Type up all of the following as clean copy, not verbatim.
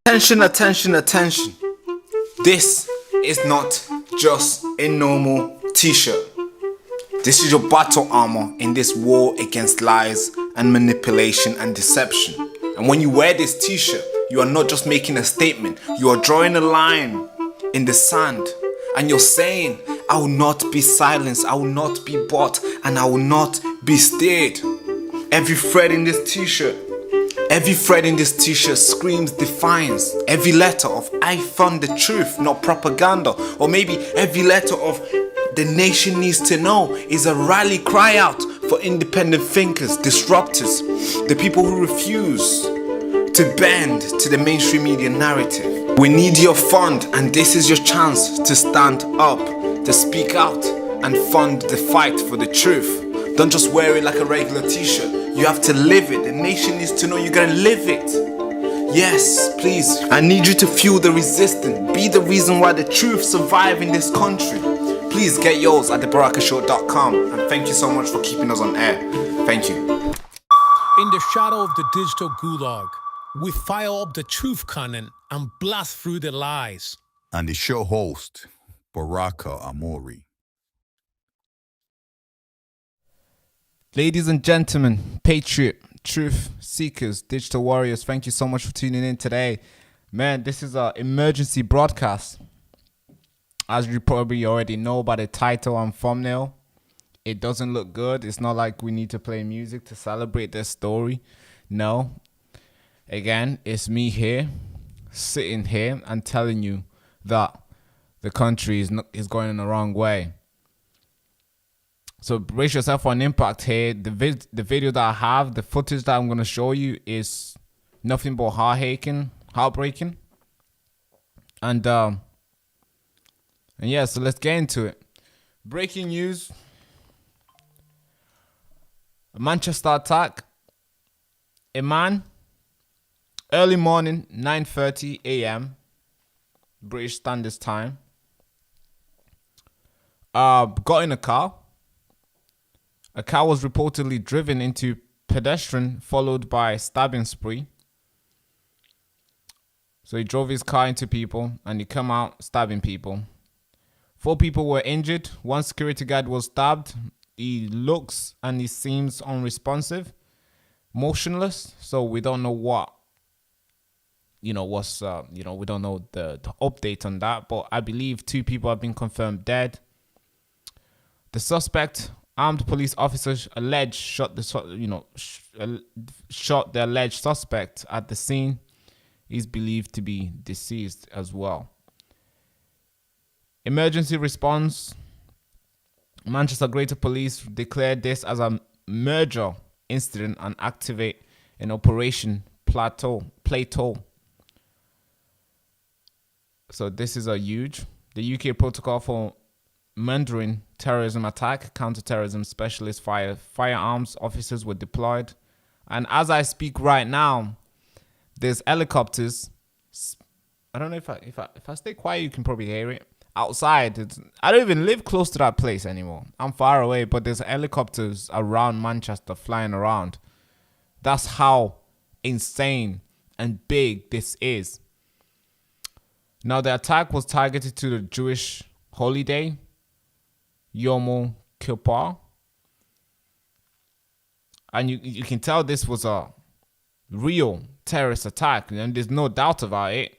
Attention, attention, attention. This is not just a normal t-shirt. This is your battle armor in this war against lies and manipulation and deception. And when you wear this t-shirt, you are not just making a statement, you are drawing a line in the sand and you're saying, I will not be silenced, I will not be bought, and I will not be steered. Every thread in this t-shirt screams defiance. Every letter of I found the truth, not propaganda. Or maybe every letter of the nation needs to know is a rally cry out for independent thinkers, disruptors, the people who refuse to bend to the mainstream media narrative. We need your fund, and this is your chance to stand up, to speak out and fund the fight for the truth. Don't just wear it like a regular t-shirt. You have to live it. The nation needs to know you're gonna live it. Yes, please. I need you to fuel the resistance. Be the reason why the truth survive in this country. Please get yours at thebarakashow.com. And thank you so much for keeping us on air. Thank you. In the shadow of the digital gulag, we fire up the truth cannon and blast through the lies. And the show host, Baraka Amuri. Ladies and gentlemen, patriot, truth seekers, digital warriors, thank you so much for tuning in today. Man, this is an emergency broadcast. As you probably already know by the title and thumbnail, it doesn't look good. It's not like we need to play music to celebrate this story. No. Again, it's me here, sitting here and telling you that the country is going in the wrong way. So brace yourself for an impact here. The video that I have, the footage that I'm going to show you is nothing but heartbreaking. And yeah, so let's get into it. Breaking news. A Manchester attack. A man, early morning, 9:30 a.m. British Standard Time. Got in a car. A car was reportedly driven into pedestrian, followed by a stabbing spree. So he drove his car into people and he come out stabbing people. 4 people were injured. 1 security guard was stabbed. He looks and he seems unresponsive, motionless. So we don't know what, we don't know the update on that. But I believe 2 people have been confirmed dead. The suspect, armed police officers shot the alleged suspect at the scene. He's believed to be deceased as well. Emergency response. Manchester Greater Police declared this as a major incident and activate an Operation Plateau. So this is the UK protocol for monitoring terrorism attack. Counter-terrorism specialist firearms officers were deployed. And as I speak right now, there's helicopters. I don't know if I stay quiet, you can probably hear it. Outside, I don't even live close to that place anymore. I'm far away, but there's helicopters around Manchester flying around. That's how insane and big this is. Now, the attack was targeted to the Jewish holiday, Yom Kippur. And you can tell this was a real terrorist attack, and there's no doubt about it.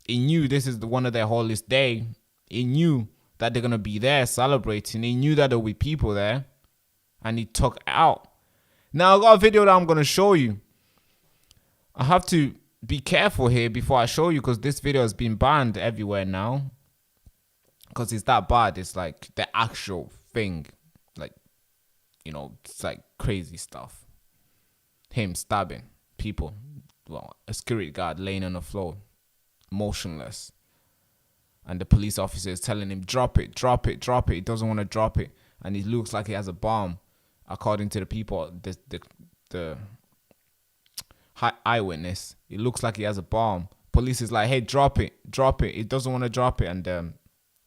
He knew this is one of their holiest day. He knew that they're going to be there celebrating. He knew that there will be people there. And he took it out. Now, I got a video that I'm going to show you. I have to be careful here before I show you, because this video has been banned everywhere now. Because it's that bad. It's like the actual thing. Like, it's like crazy stuff. Him stabbing people. Well, a security guard laying on the floor, motionless. And the police officer is telling him, drop it. He doesn't want to drop it. And he looks like he has a bomb. According to the people, the eyewitness, it looks like he has a bomb. Police is like, hey, drop it. He doesn't want to drop it. And then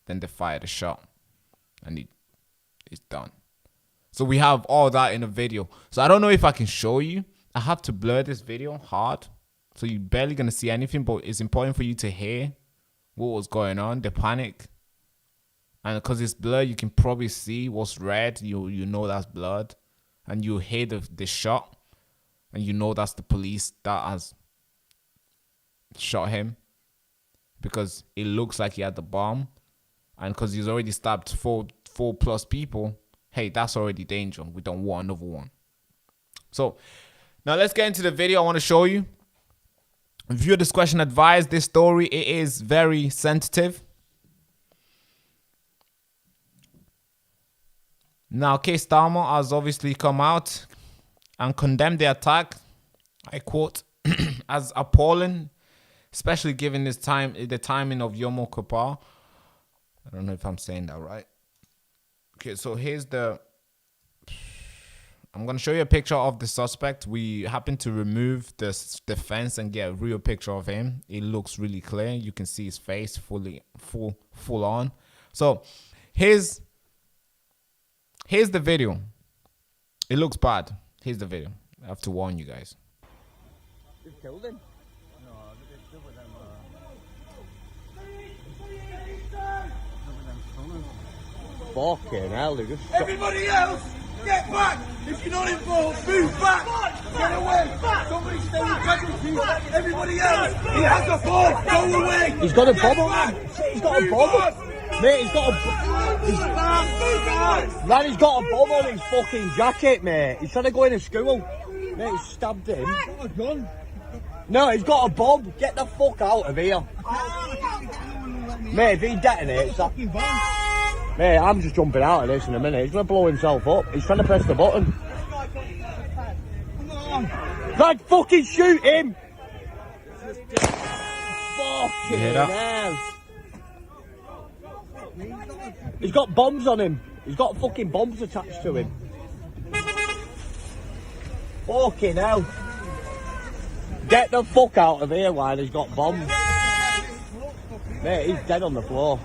they fired a shot. And it's done. So we have all that in a video. So I don't know if I can show you. I have to blur this video hard. So you're barely going to see anything, but it's important for you to hear what was going on, the panic. And because it's blood, you can probably see what's red. You know that's blood. And you hear the shot. And you know that's the police that has shot him. Because it looks like he had the bomb. And because he's already stabbed four plus people, hey, that's already danger. We don't want another one. So now let's get into the video. I want to show you. Viewer discretion advised. This story, it is very sensitive. Now, Keir Starmer has obviously come out and condemned the attack. I quote, as appalling, especially given the timing of Yom Kippur. I don't know if I'm saying that right. Okay, so here's I'm going to show you a picture of the suspect. We happen to remove the fence and get a real picture of him. It looks really clear. You can see his face full on. So here's the video. It looks bad. Here's the video. I have to warn you guys. You've killed him. Fucking hell, they just... Everybody else, get back! If you're not involved, move back! Get away! Somebody stay with casualties! Everybody else, he has a bomb! Go away! He's got a bomb on him! He's got a bomb! Mate, he's got a... Man, he's got a bomb on his fucking jacket, mate. He's trying to go into school. Mate, he stabbed him. He's got a gun. No, he's got a bomb. Get the fuck out of here. Mate, if he detonates that... Mate, I'm just jumping out of this in a minute. He's going to blow himself up. He's trying to press the button. Like, fucking shoot him! Fucking hell. He's got bombs on him. He's got fucking bombs attached to him. Fucking hell. Get the fuck out of here while he's got bombs. Mate, he's dead on the floor.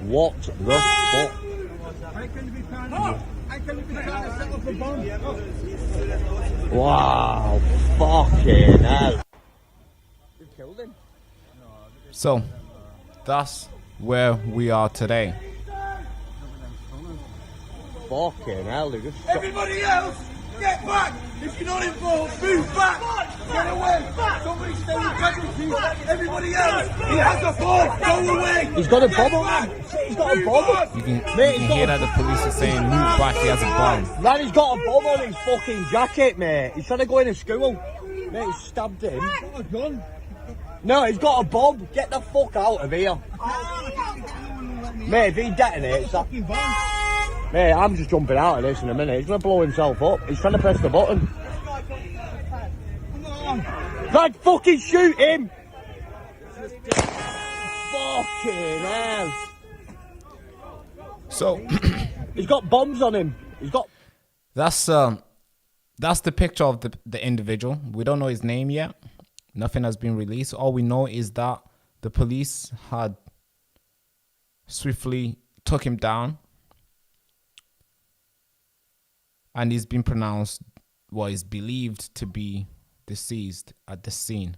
What the fuck? How can you be trying to set up a bomb? Wow, fucking hell. You've killed him. So that's where we are today. Fucking hell, they just... Everybody else, get back! If you're not involved, move back! Get away! Somebody stay with casualties! Everybody else, he has a bomb! Go away! He's got a bomb on him! He's got a bomb! You can hear that the police are saying, move back, he has a bomb. Man, he's got a bomb on his fucking jacket, mate. He's trying to go into school. Mate, he stabbed him. He's got a gun. No, he's got a bomb. Get the fuck out of here. Mate, if he detonates that... Mate, I'm just jumping out of this in a minute. He's going to blow himself up. He's trying to press the button. Like, fucking shoot him! Fucking hell. So He's got bombs on him. He's got... that's the picture of the individual. We don't know his name yet. Nothing has been released. All we know is that the police had swiftly took him down. And he's been pronounced what is believed to be deceased at the scene.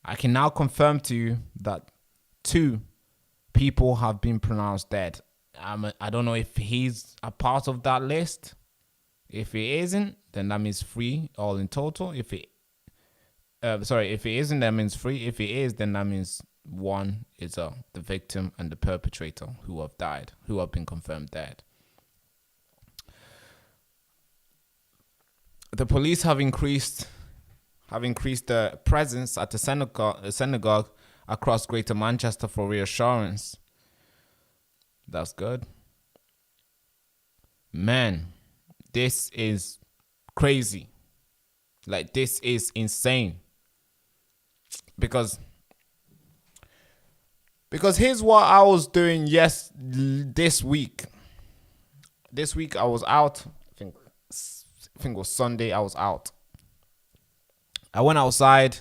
I can now confirm to you that 2 people have been pronounced dead. I don't know if he's a part of that list. If he isn't, then that means 3 all in total. If he isn't, that means 3. If he is, then that means 1 is the victim and the perpetrator who have died, who have been confirmed dead. The police have increased the presence at the synagogue across Greater Manchester for reassurance. That's good. Man, this is crazy. Like, this is insane. Because here's what I was doing this week. This week I was out. I think it was Sunday, I was out. I went outside.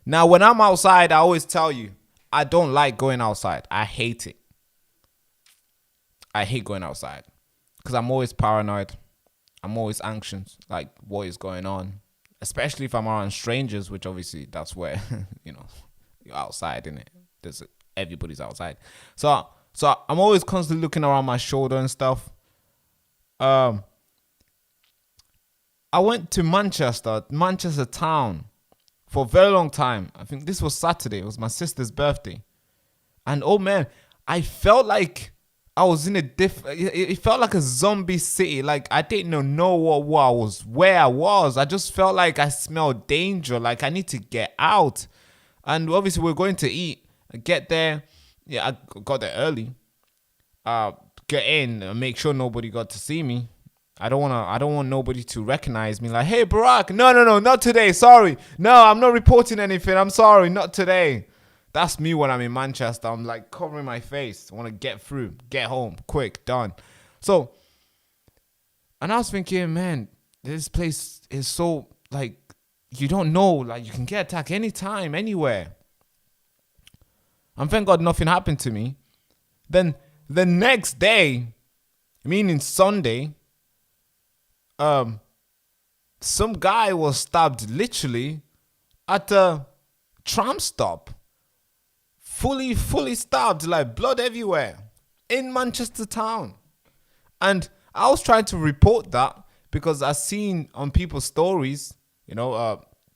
Now, when I'm outside, I always tell you, I don't like going outside. I hate it. I hate going outside because I'm always paranoid. I'm always anxious, like what is going on. especially if I'm around strangers, which obviously that's where, you're outside, innit? Everybody's outside. So I'm always constantly looking around my shoulder and stuff. I went to Manchester town for a very long time. I think this was Saturday. It was my sister's birthday. And oh man, I felt like I was in it felt like a zombie city. Like I didn't know where I was. I just felt like I smelled danger. Like I need to get out. And obviously we're going to eat. I get there. Yeah, I got there early. Get in and make sure nobody got to see me. I don't want nobody to recognize me. Like, hey, Barack. No, not today. Sorry. No, I'm not reporting anything. I'm sorry. Not today. That's me when I'm in Manchester. I'm like covering my face. I want to get through, get home, quick, done. So, and I was thinking, man, this place is so, like, you don't know. Like, you can get attacked anytime, anywhere. And thank God nothing happened to me. Then the next day, meaning Sunday, some guy was stabbed literally at a tram stop. Fully stabbed, like blood everywhere in Manchester town. And I was trying to report that because I seen on people's stories,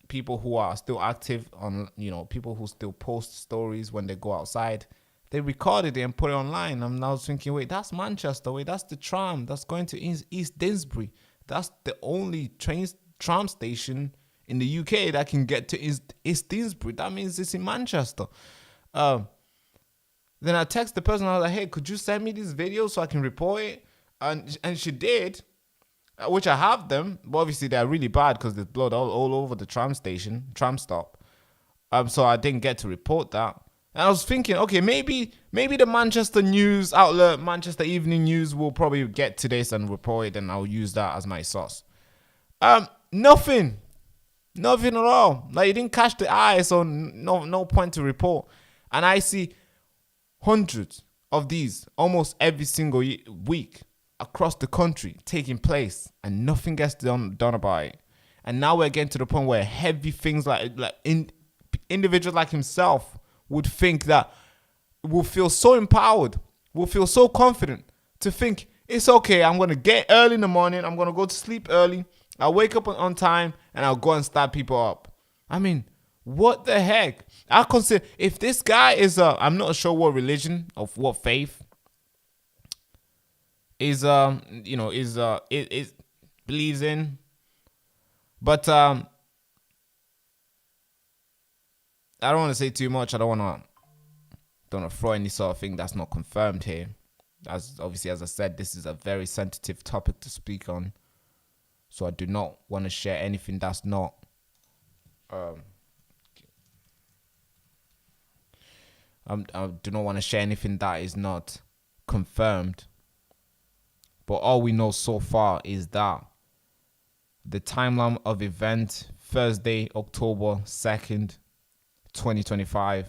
people who are still active on, people who still post stories when they go outside. They recorded it and put it online. And I was thinking, wait, that's Manchester. Wait, that's the tram that's going to East Didsbury. That's the only tram station in the UK that can get to East Didsbury. That means it's in Manchester. Then I text the person. I was like, hey, could you send me this video so I can report it? And she did, which I have them. But obviously they're really bad because there's blood all over the tram stop. So I didn't get to report that. And I was thinking, okay, maybe the Manchester news outlet, Manchester Evening News, will probably get to this and report it, and I'll use that as my source. Nothing at all. Like, it didn't catch the eye, so no point to report. And I see hundreds of these almost every single week across the country taking place, and nothing gets done about it. And now we're getting to the point where heavy things like individuals like himself would think that, will feel so empowered, will feel so confident to think, it's okay, I'm going to get early in the morning, I'm going to go to sleep early, I'll wake up on time, and I'll go and stab people up. I mean, what the heck? I consider, if this guy is, I'm not sure what religion, of what faith, believes in, but, I don't want to say too much. I don't want to throw any sort of thing that's not confirmed here. As I said, this is a very sensitive topic to speak on. So I do not want to share anything that's not I do not want to share anything that is not confirmed. But all we know so far is that the timeline of event, Thursday, October 2nd, 2025,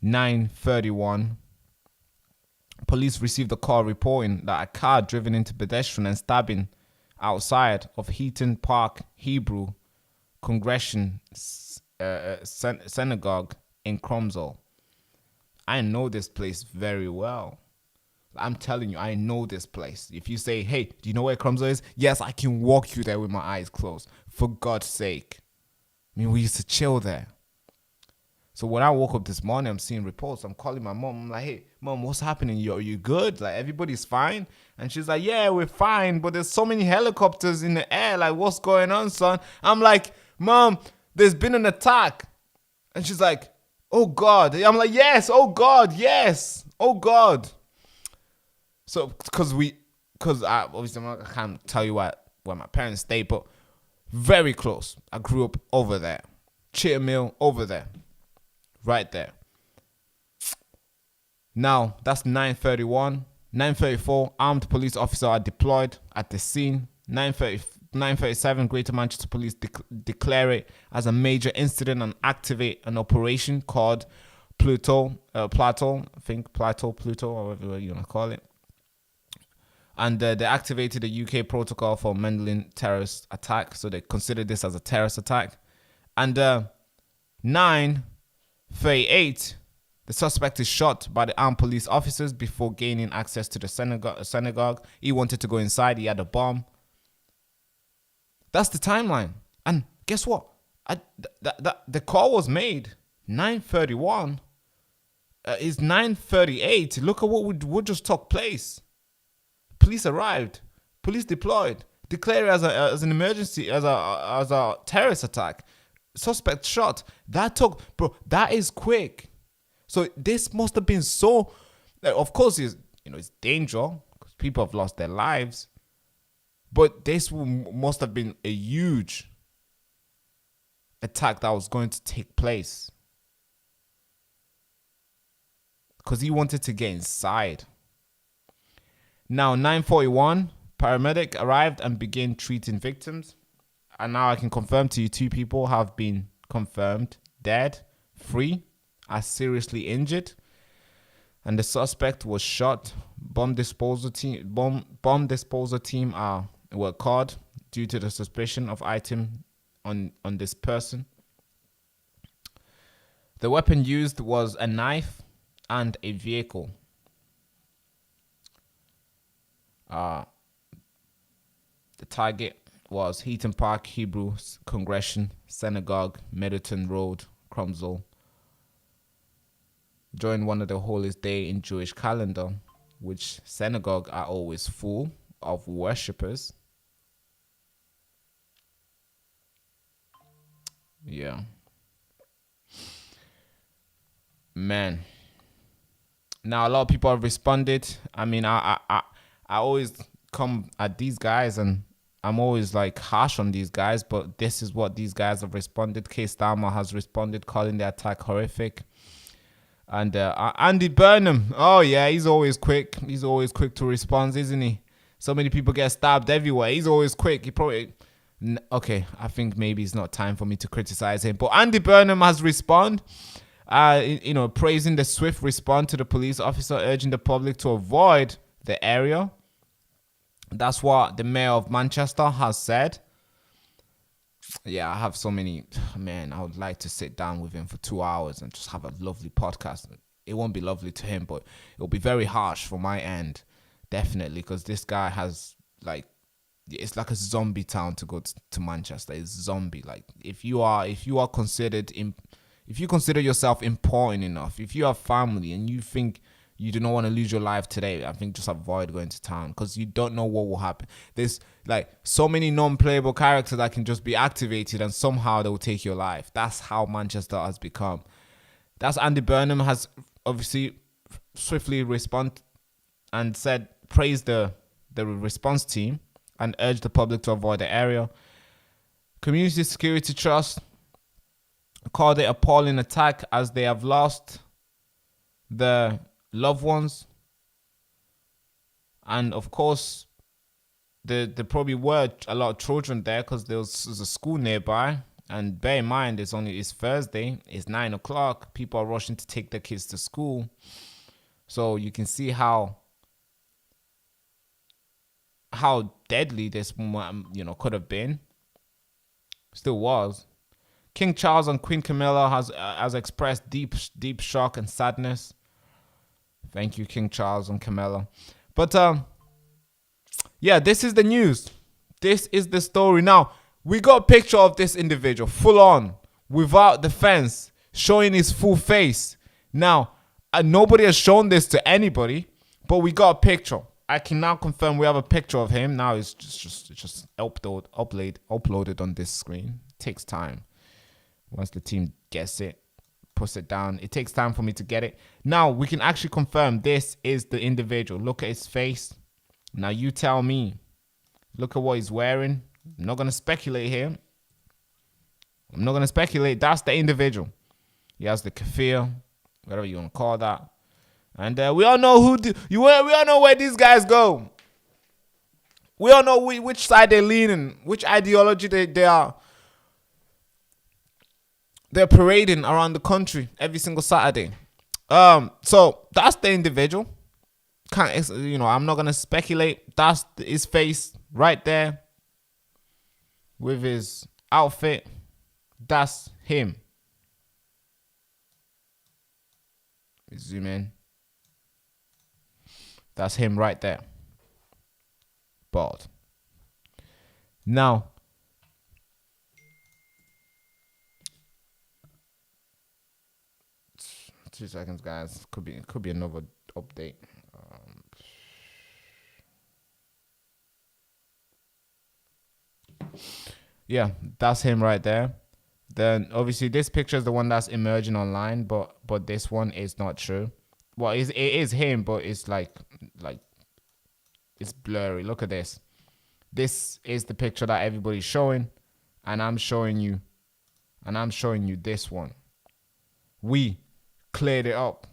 9:31. Police received a call reporting that a car driven into pedestrian and stabbing outside of Heaton Park Hebrew Congregation Synagogue in Cromsall. I know this place very well. I'm telling you, I know this place. If you say, hey, do you know where Cromsall is? Yes, I can walk you there with my eyes closed. For God's sake. I mean, we used to chill there. So when I woke up this morning, I'm seeing reports. I'm calling my mom. I'm like, hey, mom, what's happening? Are you good? Like, everybody's fine? And she's like, yeah, we're fine. But there's so many helicopters in the air. Like, what's going on, son? I'm like, mom, there's been an attack. And she's like, oh, God. I'm like, yes, oh, God, yes. Oh, God. So, because obviously I can't tell you where my parents stay, but very close. I grew up over there. Chitter Mill, over there. Right there. Now, that's 9:31. 9:34, armed police officers are deployed at the scene. 9:37, Greater Manchester Police declare it as a major incident and activate an operation called Pluto, or whatever you want to call it. And they activated the UK protocol for Mendling terrorist attack. So they considered this as a terrorist attack. And 9:38, the suspect is shot by the armed police officers before gaining access to the synagogue. He wanted to go inside. He had a bomb. That's the timeline. And guess what? The call was made 9:31. It's 9:38. Look at what just took place. Police arrived. Police deployed. Declared as an emergency, as a terrorist attack. Suspect shot. That is quick. So this must have been so. Of course, it's danger because people have lost their lives. But this must have been a huge attack that was going to take place. Because he wanted to get inside. Now, 9:41, paramedic arrived and began treating victims. And now I can confirm to you 2 people have been confirmed dead, 3 are seriously injured. And the suspect was shot. Bomb disposal team were called due to the suspicion of item on this person. The weapon used was a knife and a vehicle. The target was Heaton Park, Hebrew Congregation, Synagogue, Middleton Road, Cromsall. During one of the holiest day in Jewish calendar, which synagogue are always full of worshippers. Yeah. Man. Now a lot of people have responded. I mean, I always come at these guys and I'm always like harsh on these guys, but this is what these guys have responded. K. Starmer has responded, calling the attack horrific. And Andy Burnham, oh yeah, he's always quick. He's always quick to respond, isn't he? So many people get stabbed everywhere. He's always quick. He probably... Okay, I think maybe it's not time for me to criticize him. But Andy Burnham has responded, praising the swift response to the police officer, urging the public to avoid the area. That's what the mayor of Manchester has said. Yeah, I have so many. Man, I would like to sit down with him for 2 hours and just have a lovely podcast. It won't be lovely to him, but it'll be very harsh from my end, definitely, because this guy has it's like a zombie town to go to Manchester. It's zombie. Like if you consider yourself important enough, if you have family and you think you do not want to lose your life today, I think just avoid going to town because you don't know what will happen. There's like so many non-playable characters that can just be activated and somehow they will take your life. That's how Manchester has become. That's Andy Burnham has obviously swiftly responded and said, praise the response team and urge the public to avoid the area. Community Security Trust called it appalling attack as they have lost the loved ones. And of course, there probably were a lot of children there because there was a school nearby. And bear in mind, it's Thursday, it's 9 o'clock. People are rushing to take their kids to school. So you can see how deadly this could have been. Still was. King Charles and Queen Camilla has expressed deep shock and sadness. Thank you, King Charles and Camilla. But yeah, this is the news. This is the story. Now, we got a picture of this individual, full on, without the fence, showing his full face. Now, nobody has shown this to anybody, but we got a picture. I can now confirm we have a picture of him. Now it's just uploaded on this screen. It takes time. Once the team gets it, puts it down, it takes time for me to get it. Now we can actually confirm this is the individual. Look at his face. Now you tell me. Look at what he's wearing. I'm not going to speculate here. I'm not going to speculate. That's the individual. He has the kafir, whatever you want to call that. And we all know we all know where these guys go. We all know which side they're leaning, which ideology they are. They're parading around the country every single Saturday. So that's the individual. can't, you know, I'm not gonna speculate. That's his face right there with his outfit. That's him. Zoom in. That's him right there. Bald. Now, 2 seconds, guys. Could be another update. Yeah, that's him right there. Then obviously this picture is the one that's emerging online, but this one is not true. Well, it is him, but it's like it's blurry. Look at this. This is the picture that everybody's showing, and I'm showing you this one. We cleared it up.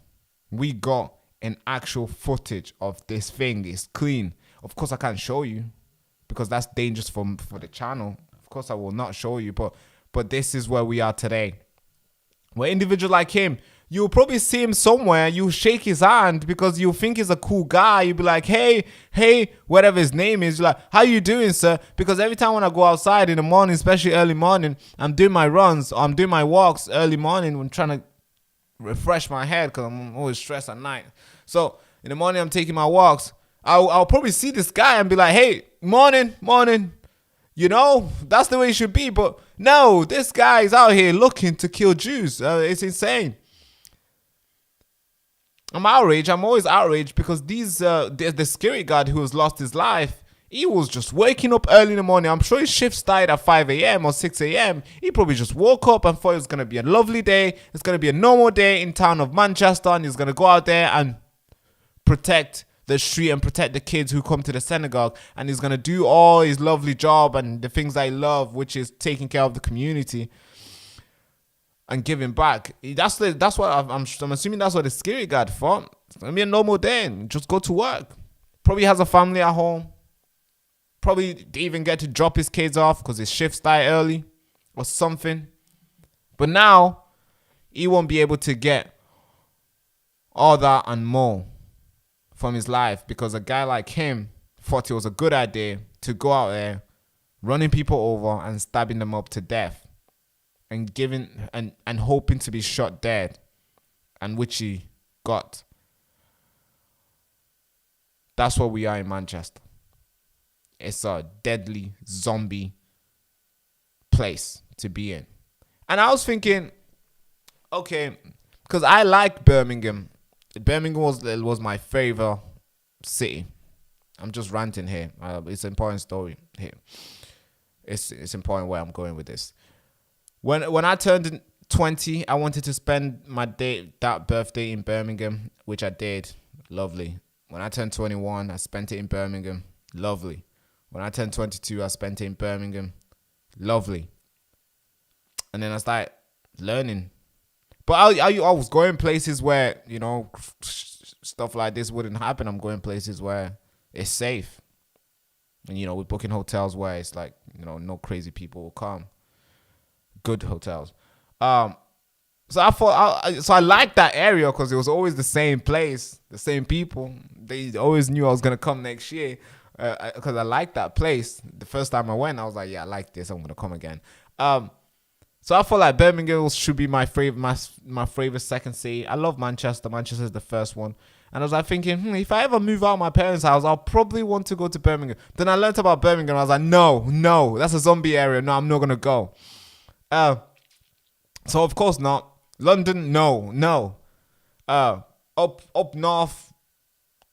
We got an actual footage of this thing. It's clean. Of course, I can't show you because that's dangerous for the channel. Of course, I will not show you, but this is where we are today. Where individuals like him, you'll probably see him somewhere. You shake his hand because you think he's a cool guy. You'll be like, hey, whatever his name is. You're like, how you doing, sir? Because every time when I go outside in the morning, especially early morning, I'm doing my runs. I'm doing my walks early morning. I'm trying to refresh my head because I'm always stressed at night. So in the morning, I'm taking my walks. I'll probably see this guy and be like, hey, morning. You know, that's the way it should be. But no, this guy is out here looking to kill Jews. It's insane. I'm outraged. I'm always outraged because the security guard who has lost his life, he was just waking up early in the morning. I'm sure his shift started at 5 a.m. or 6 a.m. He probably just woke up and thought it was going to be a lovely day. It's going to be a normal day in town of Manchester. And he's going to go out there and protect the street and protect the kids who come to the synagogue. And he's going to do all his lovely job and the things I love, which is taking care of the community and giving back. That's what I'm assuming that's what the security guard thought. It's going to be a normal day and just go to work. Probably has a family at home. Probably didn't even get to drop his kids off because his shift started early or something. But now, he won't be able to get all that and more from his life because a guy like him thought it was a good idea to go out there running people over and stabbing them up to death and giving and hoping to be shot dead, and which he got. That's what we are in Manchester. It's a deadly zombie place to be in. And I was thinking, okay, because I like Birmingham. Birmingham was my favorite city. I'm just ranting here. It's an important story here. It's important where I'm going with this. When I turned 20, I wanted to spend that birthday in Birmingham, which I did. Lovely. When I turned 21, I spent it in Birmingham. Lovely. When I turned 22, I spent it in Birmingham. Lovely. And then I started learning. But I was going places where, you know, stuff like this wouldn't happen. I'm going places where it's safe. And, you know, we're booking hotels where it's like, you know, no crazy people will come. Good hotels. So I thought, so I liked that area because it was always the same place, the same people. They always knew I was going to come next year. Because I liked that place. The first time I went, I was like, yeah, I like this. I'm going to come again. So I feel like Birmingham should be my favorite second city. I love Manchester. Manchester is the first one. And I was like thinking, if I ever move out of my parents' house, I'll probably want to go to Birmingham. Then I learned about Birmingham. I was like, no, that's a zombie area. No, I'm not going to go. So of course not. London, no. Up north,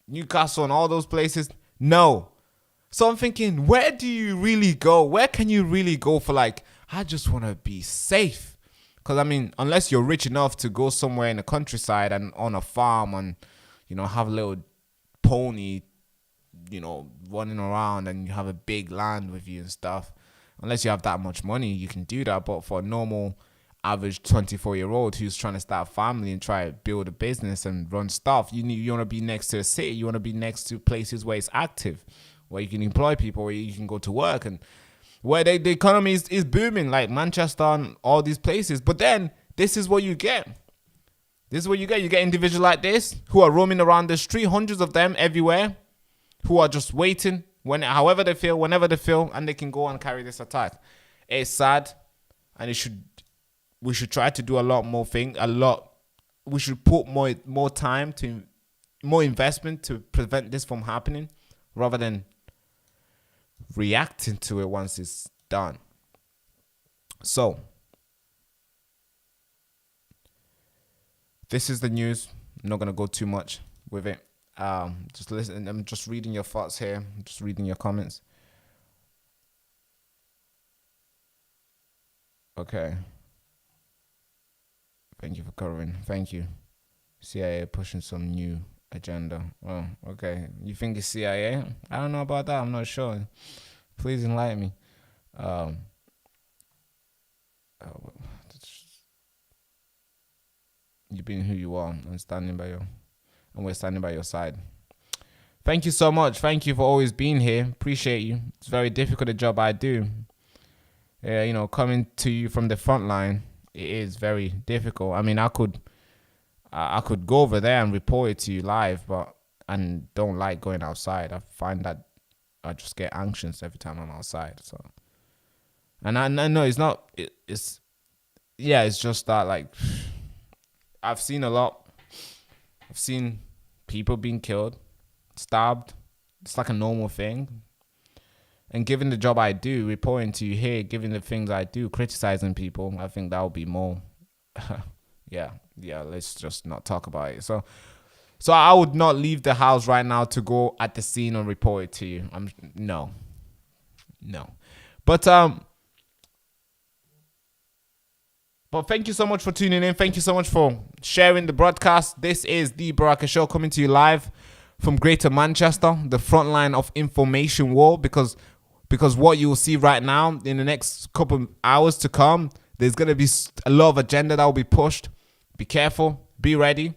Newcastle and all those places, no. So I'm thinking, where do you really go? Where can you really go for like, I just want to be safe? Because I mean, unless you're rich enough to go somewhere in the countryside and on a farm and, you know, have a little pony, you know, running around and you have a big land with you and stuff. Unless you have that much money, you can do that. But for a normal, average 24-year-old who's trying to start a family and try to build a business and run stuff, you want to be next to a city. You want to be next to places where it's active, where you can employ people, where you can go to work, and where the economy is booming, like Manchester and all these places. But then this is what you get. This is what you get. You get individuals like this who are roaming around the street, hundreds of them everywhere, who are just waiting however they feel, whenever they feel, and they can go and carry this attack. It's sad, and we should try to do a lot more we should put more time to more investment to prevent this from happening rather than reacting to it once it's done. So this is the news. I'm not gonna go too much with it. Just listen. I'm just reading your thoughts here. I'm just reading your comments. Okay. Thank you for covering. Thank you. CIA pushing some new agenda. Oh, okay. You think it's CIA? I don't know about that. I'm not sure. Please enlighten me. You being who you are and we're standing by your side. Thank you so much. Thank you for always being here. Appreciate you. It's very difficult a job I do. Coming to you from the front line, it is very difficult. I mean, I could go over there and report it to you live, but I don't like going outside. I find that I just get anxious every time I'm outside. So, and I know it's not. It's just that, like, I've seen a lot. I've seen people being killed, stabbed. It's like a normal thing. And given the job I do, reporting to you here, given the things I do, criticizing people, I think that would be more. Yeah. Let's just not talk about it. So I would not leave the house right now to go at the scene and report it to you. No. But thank you so much for tuning in. Thank you so much for sharing the broadcast. This is the Baraka Show coming to you live from Greater Manchester, the front line of information war. Because what you will see right now in the next couple of hours to come, there's going to be a lot of agenda that will be pushed. Be careful. Be ready.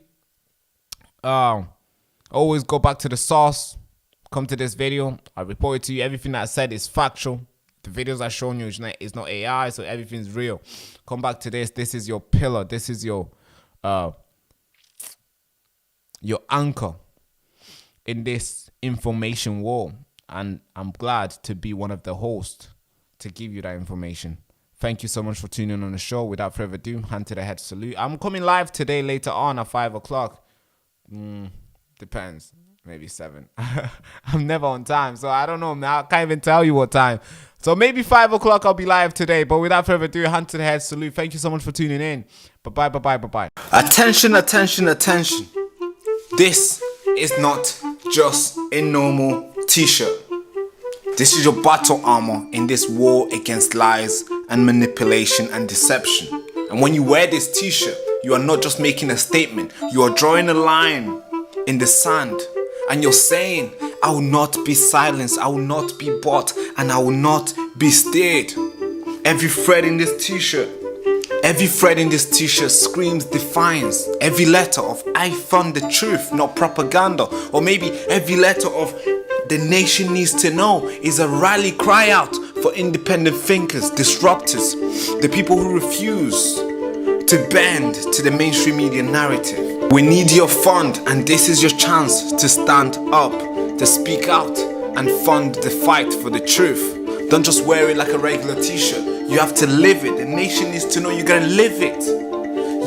Always go back to the source. Come to this video. I reported to you. Everything that I said is factual. The videos I've shown you is not AI, so everything's real. Come back to this. This is your pillar. This is your anchor in this information war. And I'm glad to be one of the hosts to give you that information. Thank you so much for tuning in on the show. Without further ado, hand to the head salute. I'm coming live today later on at 5 o'clock. Depends. Maybe 7. I'm never on time, so I don't know. I can't even tell you what time. So maybe 5 o'clock I'll be live today. But without further ado, hand to the head salute. Thank you so much for tuning in. Bye-bye. Attention. This is not just a normal t-shirt. This is your battle armor in this war against lies and manipulation and deception. And when you wear this t-shirt, you are not just making a statement. You are drawing a line in the sand. And you're saying, I will not be silenced, I will not be bought, and I will not be steered. Every thread in this t-shirt screams defiance. Every letter of I found the truth, not propaganda. Or maybe every letter of the nation needs to know is a rally cry out for independent thinkers, disruptors, the people who refuse to bend to the mainstream media narrative. We need your fund, and this is your chance to stand up, to speak out and fund the fight for the truth. Don't just wear it like a regular t-shirt. You have to live it. The nation needs to know you're gonna live it.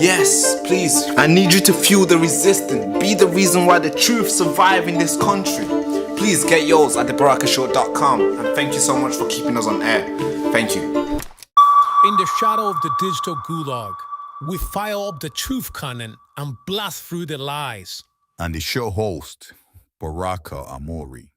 Yes, please. I need you to fuel the resistance. Be the reason why the truth survives in this country. Please get yours at thebarakashow.com. And thank you so much for keeping us on air. Thank you. In the shadow of the digital gulag, we fire up the truth cannon and blast through the lies. And the show host, Baraka Amuri.